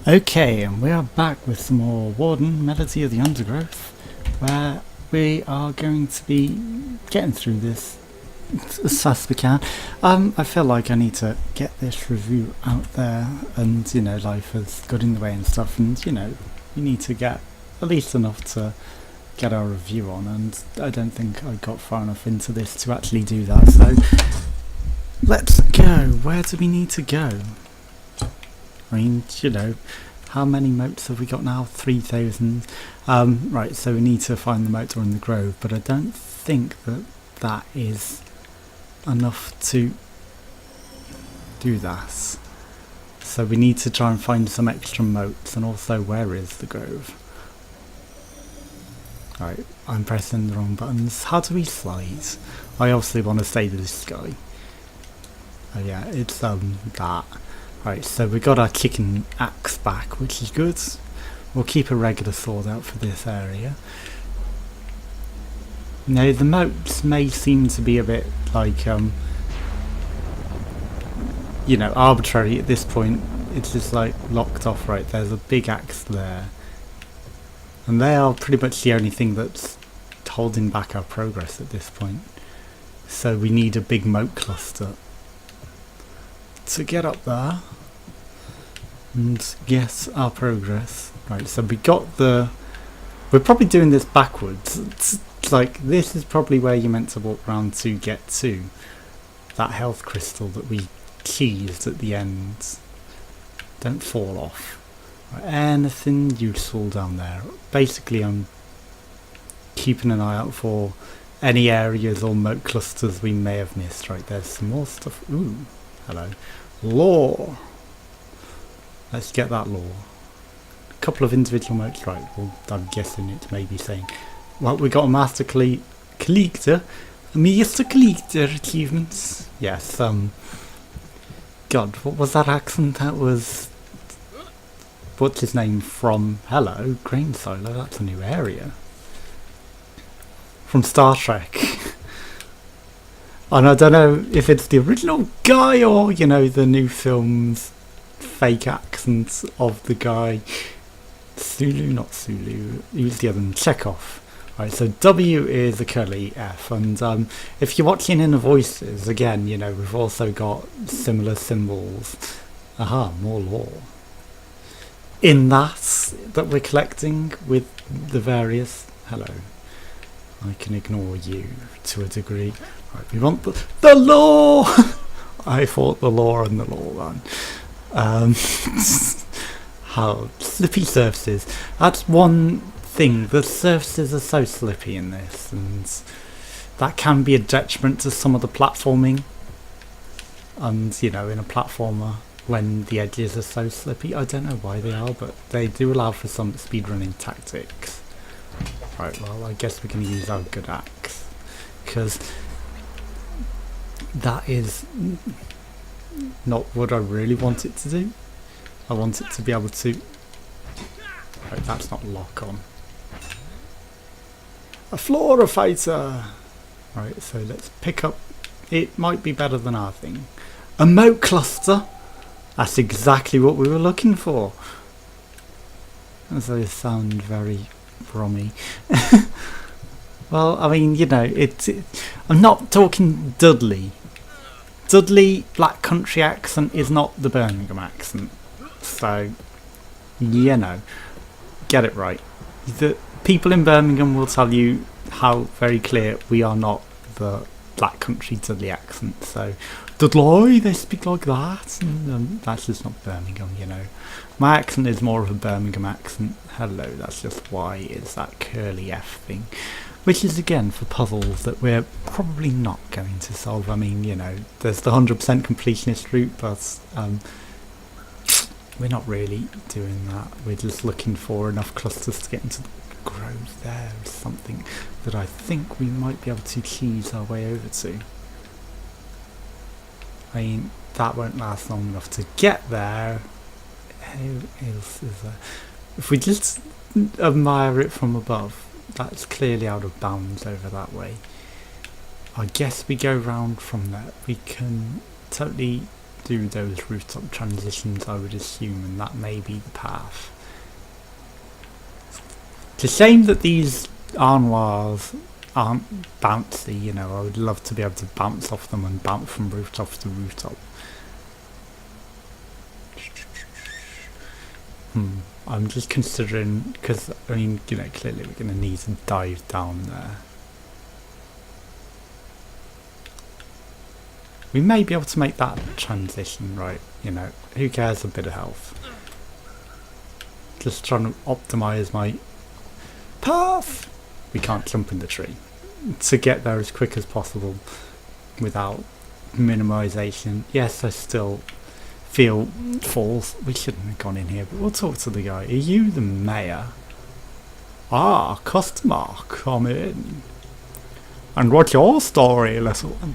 Okay, and we are back with some more Warden, Melody of the Undergrowth, where we are going to be getting through this as fast as we can. I feel like I need to get this review out there, and life has got in the way and stuff, and we need to get at least enough to get our review on, and I don't think I got far enough into this to actually do that, so let's go. Where do we need to go? I mean, how many motes have we got now? 3,000. Right, so we need to find the mote or in the grove, but I don't think that is enough to do that. So we need to try and find some extra motes, and also where is the grove? Right, I'm pressing the wrong buttons. How do we slide? I obviously want to stay to this guy. Oh yeah, it's that. Right, so we got our chicken axe back, which is good. We'll keep a regular sword out for this area. Now the motes may seem to be a bit like arbitrary at this point. It's just like locked off. Right, there's a big axe there, and they are pretty much the only thing that's holding back our progress at this point. So we need a big mote cluster to get up there and get our progress. Right, so we're probably doing this backwards. It's like, this is probably where you're meant to walk around to get to that health crystal that we cheesed at the end. Don't fall off. Right, anything useful down there? Basically, I'm keeping an eye out for any areas or mote clusters we may have missed. Right, there's some more stuff. Ooh, hello. Lore. Let's get that lore. A couple of individual motes, right? Well, I'm guessing it may be saying, well, we got a master collector, achievements. Yes. God, what was that accent? That was, what's his name from? Hello, Grain Silo. That's a new area from Star Trek. And I don't know if it's the original guy or, the new film's fake accent of the guy. Sulu, not Sulu. Who's the other one? Chekhov. Right, so W is a curly F. And if you're watching in the voices, again, we've also got similar symbols. Aha, more lore. In that we're collecting with the various... Hello. I can ignore you to a degree. Right, we want the law. I thought the law and the law then. How slippy surfaces. That's one thing. The surfaces are so slippy in this, and that can be a detriment to some of the platforming. And in a platformer, when the edges are so slippy, I don't know why they are, but they do allow for some speedrunning tactics. Right, well, I guess we can use our good axe, because that is not what I really want it to do. I want it to be able to... Right, that's not lock on. A flora fighter! Right, so let's pick up... It might be better than our thing. A mote cluster! That's exactly what we were looking for. As they sound very brommy. Well, I mean, I'm not talking Dudley. Dudley Black Country accent is not the Birmingham accent. So, get it right. The people in Birmingham will tell you how very clear we are not the Black Country Dudley accent. So, Dudley, they speak like that. And, that's just not Birmingham, My accent is more of a Birmingham accent. Hello, that's just why it's that curly F thing. Which is, again, for puzzles that we're probably not going to solve. I mean, there's the 100% completionist route, but we're not really doing that. We're just looking for enough clusters to get into the grove. There is something that I think we might be able to cheese our way over to. I mean, that won't last long enough to get there. Who else is there? If we just admire it from above, that's clearly out of bounds over that way. I guess we go round from there. We can totally do those rooftop transitions, I would assume, and that may be the path. It's a shame that these armoires aren't bouncy, you know. I would love to be able to bounce off them and bounce from rooftop to rooftop. I'm just considering, because I mean, you know, clearly we're going to need to dive down there. We may be able to make that transition, right? You know, who cares, a bit of health. Just trying to optimise my path. We can't jump in the tree. To get there as quick as possible without minimisation. Yes, I still feel false. We shouldn't have gone in here, but we'll talk to the guy. Are you the mayor? Ah, customer, come in. And what's your story, little one?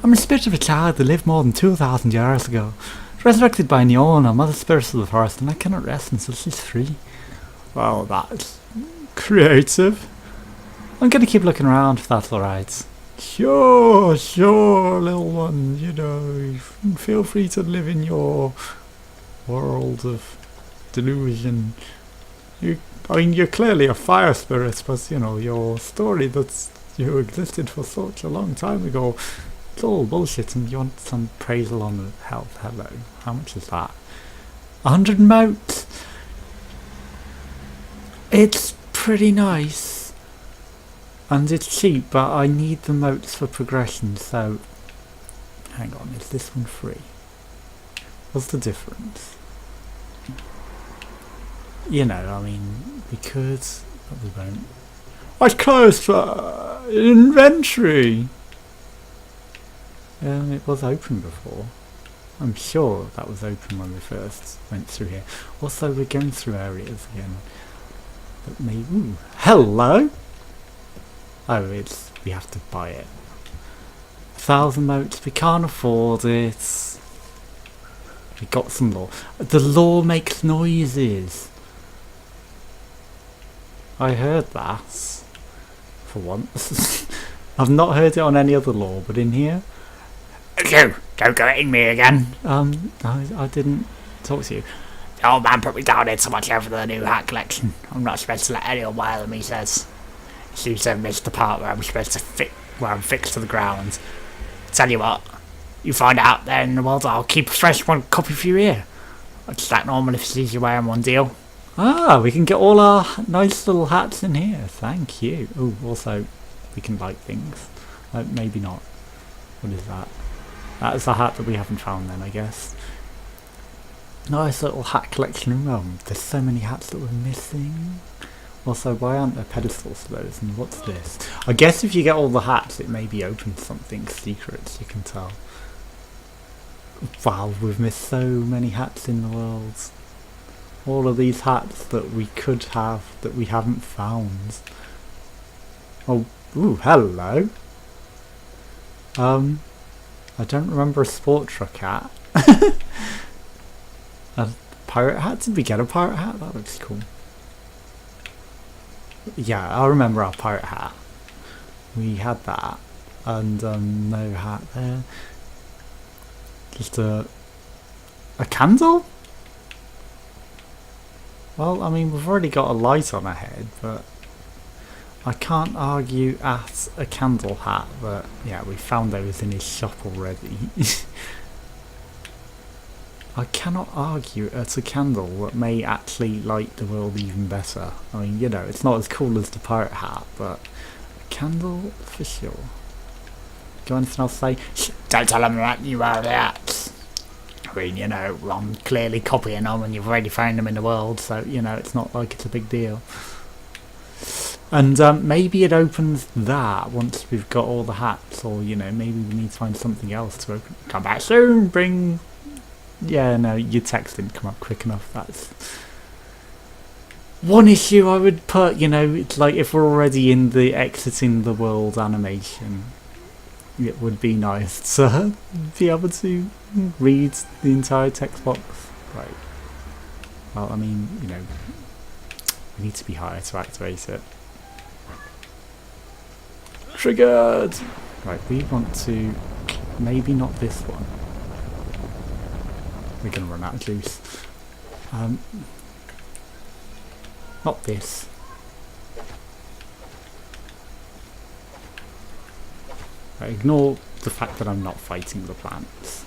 I'm a spirit of a child that lived more than 2,000 years ago, resurrected by Neona, mother spirit of the forest, and I cannot rest until she's free. Well, that's creative. I'm going to keep looking around if that's alright. Sure, little one, you know, feel free to live in your world of delusion. I mean, you're clearly a fire spirit, but, you know, your story that you existed for such a long time ago, it's all bullshit, and you want some praise along with health. Hello. How much is that? 100 motes! It's pretty nice. And it's cheap, but I need the motes for progression, so... Hang on, is this one free? What's the difference? You know, I mean, we could... But we won't. It's closed for inventory! It was open before. I'm sure that was open when we first went through here. Also, we're going through areas again. But maybe... Ooh, hello! Oh, we have to buy it. 1,000 motes, we can't afford it. We got some law. The law makes noises. I heard that. For once. I've not heard it on any other law, but in here... You, don't go at me again. I didn't talk to you. The old man put me down here to watch over the new hat collection. I'm not supposed to let anyone wear them, he says. He seems to have missed the part where I'm supposed to where I'm fixed to the ground. Tell you what, you find out there in the world, I'll keep a fresh one copy for you here. It's that normal if he sees you wearing one, deal. Ah, we can get all our nice little hats in here. Thank you. Oh, also, we can light things. Maybe not. What is that? That's a hat that we haven't found then, I guess. Nice little hat collection. Oh, there's so many hats that we're missing. Also, why aren't there pedestals for those? And what's this? I guess if you get all the hats, it may be open to something secret, you can tell. Wow, we've missed so many hats in the world. All of these hats that we could have, that we haven't found. Oh, ooh, hello. I don't remember a sport truck hat. A pirate hat? Did we get a pirate hat? That looks cool. Yeah, I remember our pirate hat. We had that. And no hat there. Just a candle? Well, I mean, we've already got a light on our head, but I can't argue at a candle hat, but yeah, we found those in his shop already. I cannot argue at a candle that may actually light the world even better. I mean, you know, it's not as cool as the pirate hat, but a candle for sure. Got anything else to say? Shh, don't tell them that you wear the hats. I mean, you know, I'm clearly copying them and you've already found them in the world, so, You know, it's not like it's a big deal. And maybe it opens that once we've got all the hats, or, you know, maybe we need to find something else to open. Come back soon, bring... Yeah, no, your text didn't come up quick enough. That's one issue I would put, you know, it's like if we're already in the exiting the world animation, it would be nice to be able to read the entire text box. Right. Well, I mean, you know, we need to be higher to activate it. Triggered! Right, we want to... Maybe not this one. we're going to run out of juice. Not this. Right, ignore the fact that I'm not fighting the plants.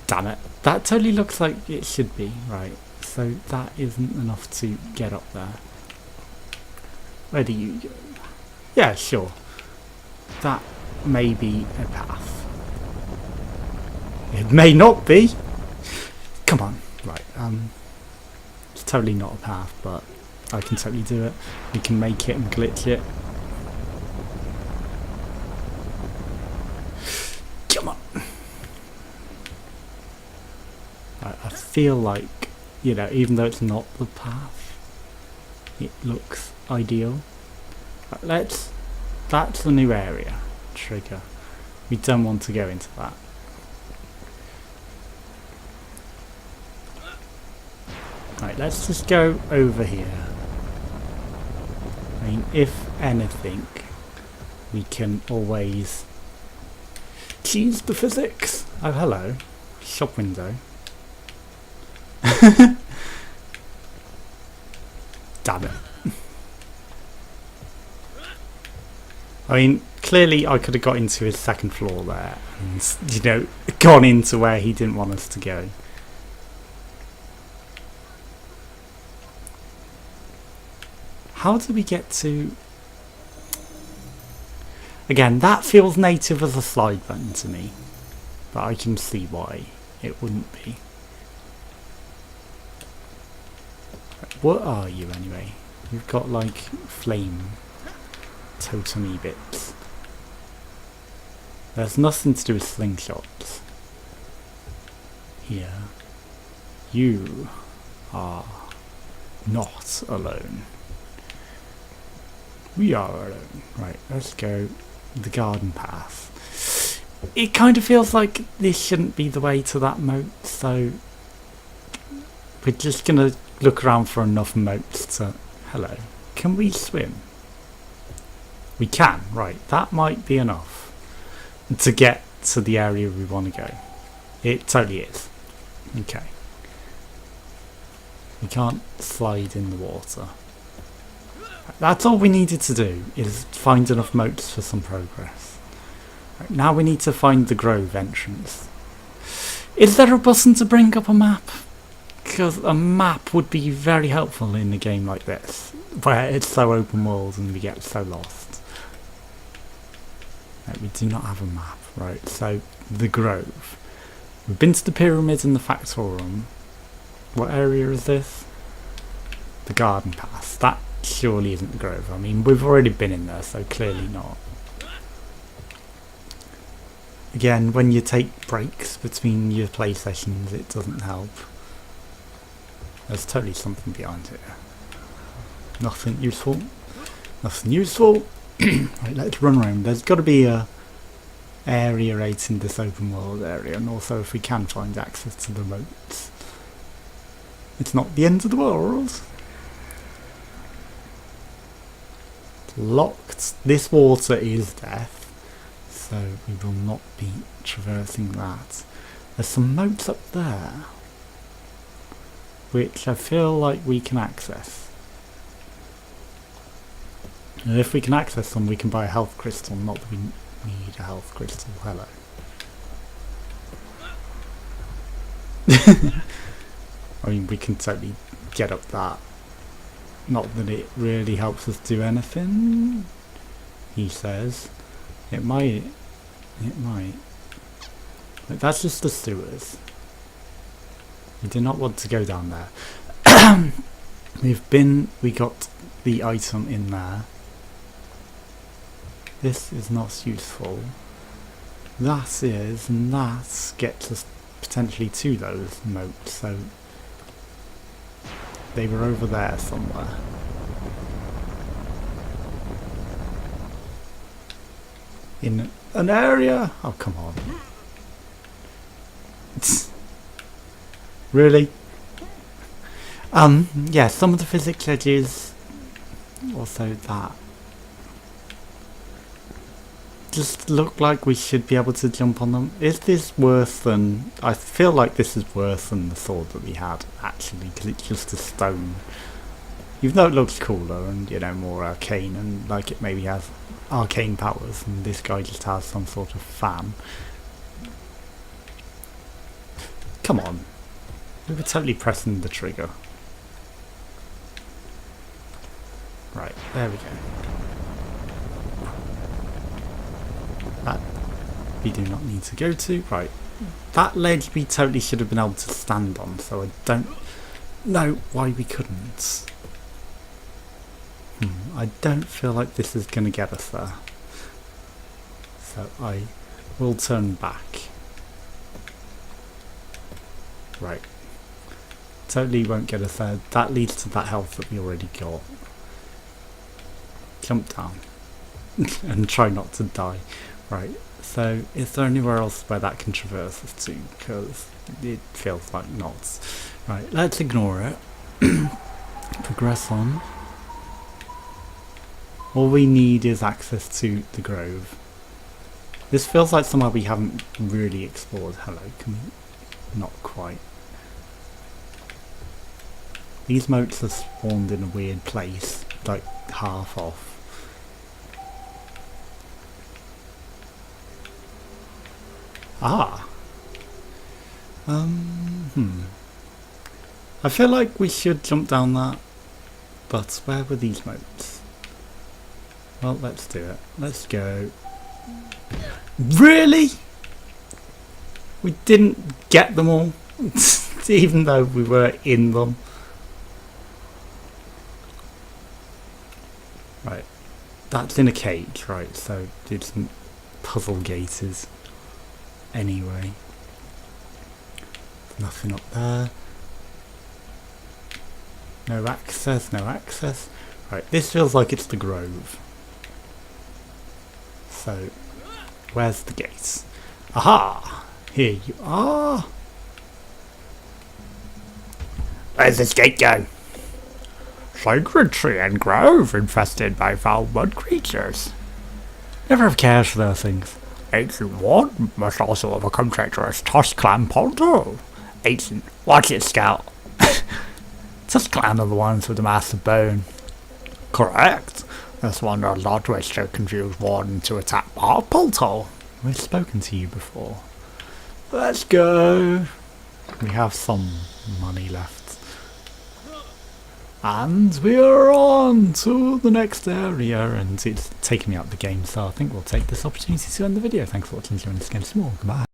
Damn it. That totally looks like it should be. Right, so that isn't enough to get up there. Where do you go? Yeah, sure. That may be a path. It may not be. Come on. Right, it's totally not a path, but I can totally do it. We can make it and glitch it. Come on. I feel like, you know, even though it's not the path, it looks ideal. That's a new area. Trigger. We don't want to go into that. Right, let's just go over here. I mean, if anything, we can always choose the physics. Oh, hello. Shop window. Damn it. I mean, clearly I could have got into his second floor there and, you know, gone into where he didn't want us to go. How do we get to... Again, that feels native as a slide button to me, but I can see why it wouldn't be. What are you anyway? You've got like flame totem-y bits. There's nothing to do with slingshots here. You are not alone. We are alone. Right, let's go the garden path. It kind of feels like this shouldn't be the way to that moat, so we're just gonna look around for enough moats to... Hello. Can we swim? We can, right. That might be enough to get to the area we want to go. It totally is. Okay. We can't slide in the water. That's all we needed to do, is find enough moats for some progress. Right, now we need to find the grove entrance. Is there a button to bring up a map? Because a map would be very helpful in a game like this, where it's so open world and we get so lost. Right, we do not have a map, right, so the grove. We've been to the pyramids and the factorum. What area is this? The garden path. That surely isn't the grove. I mean, we've already been in there, so clearly not. Again, when you take breaks between your play sessions, it doesn't help. There's totally something behind here. Nothing useful. Nothing useful. Right, let's run around. There's got to be a area 8 in this open world area, and also if we can find access to the moats. It's not the end of the world. It's locked. This water is death, so we will not be traversing that. There's some moats up there, which I feel like we can access. And if we can access them, we can buy a health crystal, not that we need a health crystal. Hello. I mean, we can totally get up that. Not that it really helps us do anything, he says. It might. It might. But that's just the sewers. We do not want to go down there. We got the item in there. This is not useful. That is, and that gets us potentially to those moats, so they were over there somewhere. In an area? Oh, come on. Really? Yeah, some of the physics edges, also that. just look like we should be able to jump on them. Is this worse than... I feel like this is worse than the sword that we had, actually, because it's just a stone. Even though it looks cooler and, you know, more arcane, and like it maybe has arcane powers, and this guy just has some sort of fan. Come on. We were totally pressing the trigger. Right, there we go. That we do not need to go to. Right. That ledge we totally should have been able to stand on, so I don't know why we couldn't. I don't feel like this is going to get us there. So I will turn back. Right. Totally won't get us there. That leads to that health that we already got. Jump down. And try not to die. Right. So is there anywhere else where that can traverse us to? Because it feels like not. Right. Let's ignore it. Progress on. All we need is access to the grove. This feels like somewhere we haven't really explored. Hello, can we? Not quite. These motes are spawned in a weird place, like half off. Ah. I feel like we should jump down that, but where were these motes? Well, let's do it. Let's go. Really? We didn't get them all, even though we were in them. Right. That's in a cage, right? So it's puzzle gates anyway. Nothing up there. No access, no access. Right, this feels like it's the grove. So, where's the gate? Aha! Here you are! Where's this gate go? Sacred tree and grove infested by foul mud creatures. Never have cared for those things. Ancient Warden must also have become treacherous Tusk Clan Ponto. Ancient, watch it, Scout. Tusk Clan are the ones with the massive bone. Correct. This wonder not which to confuse Warden to attack our Polto. We've spoken to you before. Let's go. We have some money left. And we are on to the next area, and it's taking me out of the game, so I think we'll take this opportunity to end the video. Thanks for watching, join us again tomorrow. Goodbye.